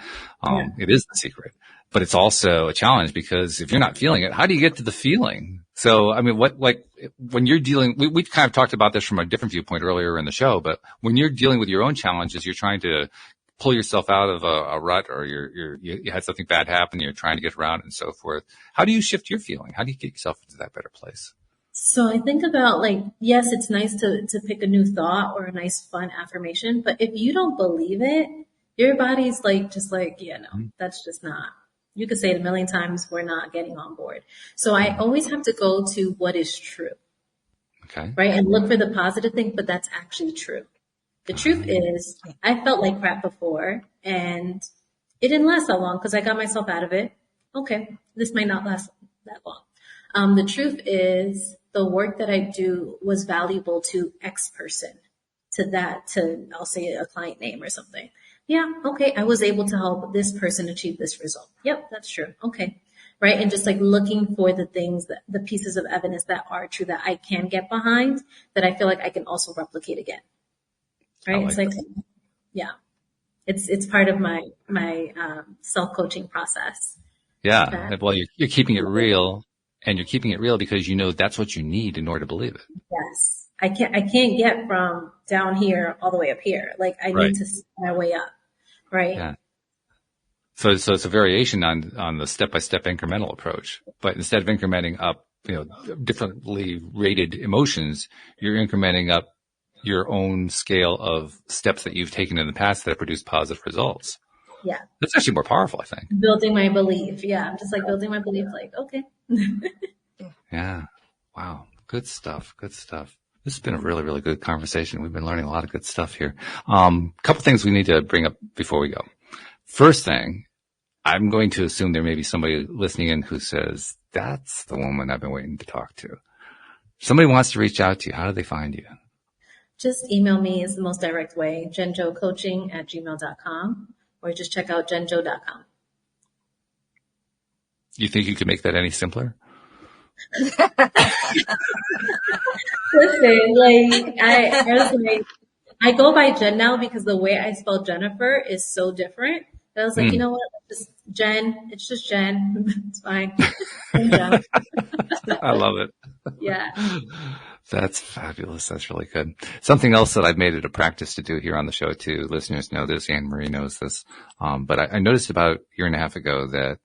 It is the secret, but it's also a challenge because if you're not feeling it, how do you get to the feeling? So, I mean, when you're dealing, we kind of talked about this from a different viewpoint earlier in the show, but when you're dealing with your own challenges, you're trying to pull yourself out of a rut, or you had something bad happen, you're trying to get around and so forth. How do you shift your feeling? How do you get yourself into that better place? So I think about yes, it's nice to pick a new thought or a nice fun affirmation, but if you don't believe it, your body's that's just not. You could say it a million times, we're not getting on board. So I always have to go to what is true. Okay. Right. And look for the positive thing, but that's actually true. The truth is I felt like crap before and it didn't last that long because I got myself out of it. Okay. This might not last that long. The truth is the work that I do was valuable to X person, to I'll say a client name or something. Yeah. Okay. I was able to help this person achieve this result. Yep. That's true. Okay. Right. And just looking for the things the pieces of evidence that are true that I can get behind that I feel like I can also replicate again. Right. It's yeah, it's part of my self-coaching process. Yeah. Well, you're keeping it real. And you're keeping it real because you know that's what you need in order to believe it. Yes. I can't get from down here all the way up here. I need to see my way up. Right. So it's a variation on the step-by-step incremental approach. But instead of incrementing up, differently rated emotions, you're incrementing up your own scale of steps that you've taken in the past that have produced positive results. Yeah. That's actually more powerful, I think. Building my belief. Yeah. I'm just like building my belief, like, okay. Yeah. Wow. Good stuff. Good stuff. This has been a really, really good conversation. We've been learning a lot of good stuff here. Couple things we need to bring up before we go. First thing, I'm going to assume there may be somebody listening in who says, that's the woman I've been waiting to talk to. Somebody wants to reach out to you. How do they find you? Just email me is the most direct way, jenjocoaching@gmail.com, or just check out jenjo.com. You think you could make that any simpler? Listen, I go by Jen now because the way I spell Jennifer is so different. That I was like, you know what? Just Jen. It's just Jen. It's fine. Jen. I love it. Yeah. That's fabulous. That's really good. Something else that I've made it a practice to do here on the show too. Listeners know this. Anne-Marie knows this. But I noticed about a year and a half ago that,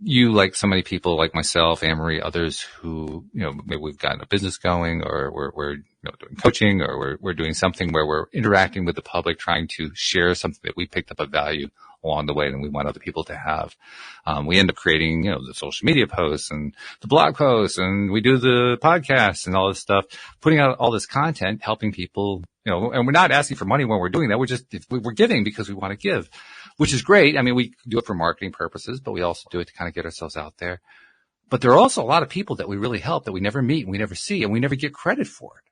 you, like so many people like myself, Anne-Marie, others who, maybe we've gotten a business going, or we're doing coaching, or we're doing something where we're interacting with the public, trying to share something that we picked up a value along the way and we want other people to have. We end up creating, the social media posts and the blog posts, and we do the podcasts and all this stuff, putting out all this content, helping people, and we're not asking for money when we're doing that. We're giving because we want to give, which is great. I mean, we do it for marketing purposes, but we also do it to kind of get ourselves out there. But there are also a lot of people that we really help that we never meet and we never see, and we never get credit for it.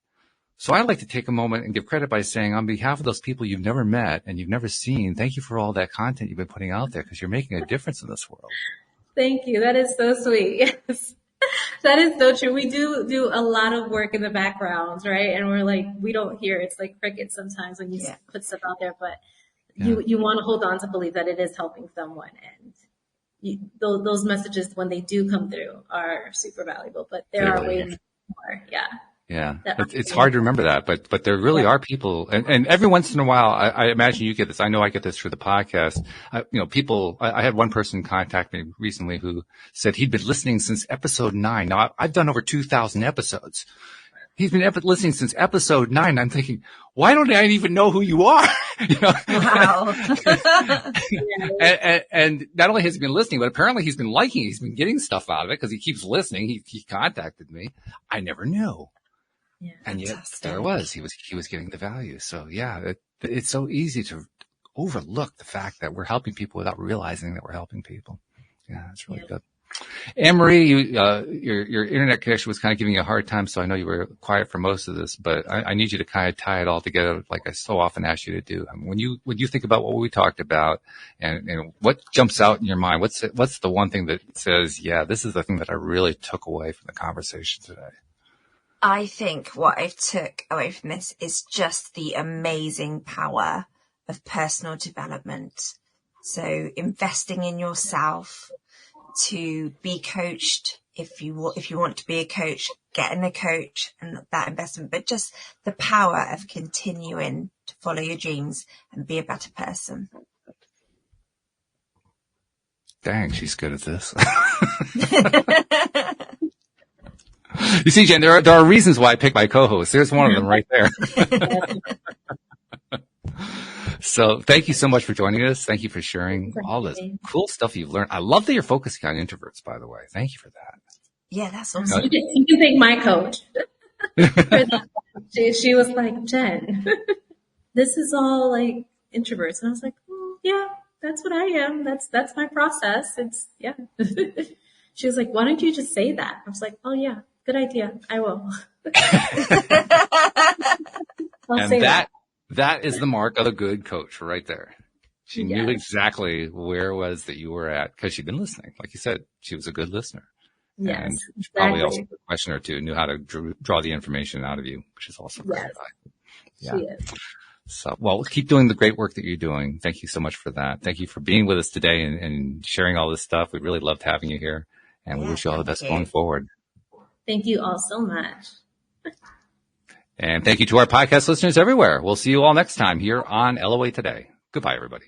So I'd like to take a moment and give credit by saying, on behalf of those people you've never met and you've never seen, thank you for all that content you've been putting out there, because you're making a difference in this world. Thank you. That is so sweet. Yes. That is so true. We do a lot of work in the background, right? And we're like, we don't hear. It's like crickets sometimes when you put stuff out there, but you want to hold on to believe that it is helping someone. And those messages, when they do come through, are super valuable, but there are ways more. Yeah. Yeah. It's hard to remember that, but there really are people, and every once in a while, I imagine you get this. I know I get this through the podcast. People, I had one person contact me recently who said he'd been listening since episode 9. Now I've done over 2,000 episodes. He's been listening since episode 9. I'm thinking, why don't I even know who you are? Wow. and not only has he been listening, but apparently he's been liking, he's been getting stuff out of it because he keeps listening. He contacted me. I never knew. Yeah, and yet there it was. He was getting the value. So yeah, it's so easy to overlook the fact that we're helping people without realizing that we're helping people. Yeah, it's really good. Anne-Marie, your internet connection was kind of giving you a hard time, so I know you were quiet for most of this, but I need you to kind of tie it all together like I so often ask you to do. I mean, when you think about what we talked about and what jumps out in your mind, what's the one thing that says, yeah, this is the thing that I really took away from the conversation today? I think what I took away from this is just the amazing power of personal development. So investing in yourself, to be coached if you want to be a coach, getting a coach and that investment, but just the power of continuing to follow your dreams and be a better person. Dang, she's good at this. You see, Jen, there are reasons why I pick my co-hosts. There's one of them right there. So thank you so much for joining us. Thank you for sharing all this cool stuff you've learned. I love that you're focusing on introverts, by the way. Thank you for that. Yeah, that's awesome. You can thank my coach. She was like, Jen, this is all like introverts. And I was like, yeah, that's what I am. That's my process. Yeah. She was like, why don't you just say that? I was like, oh yeah, good idea. I will. I'll say that. That is the mark of a good coach right there. She knew exactly where it was that you were at because she'd been listening. Like you said, she was a good listener. Yes, and she probably also, a question or two, knew how to draw the information out of you, which is also very valuable. Yeah. She is. So, well, keep doing the great work that you're doing. Thank you so much for that. Thank you for being with us today and sharing all this stuff. We really loved having you here, and we wish you all the best going forward. Thank you all so much. And thank you to our podcast listeners everywhere. We'll see you all next time here on LOA Today. Goodbye, everybody.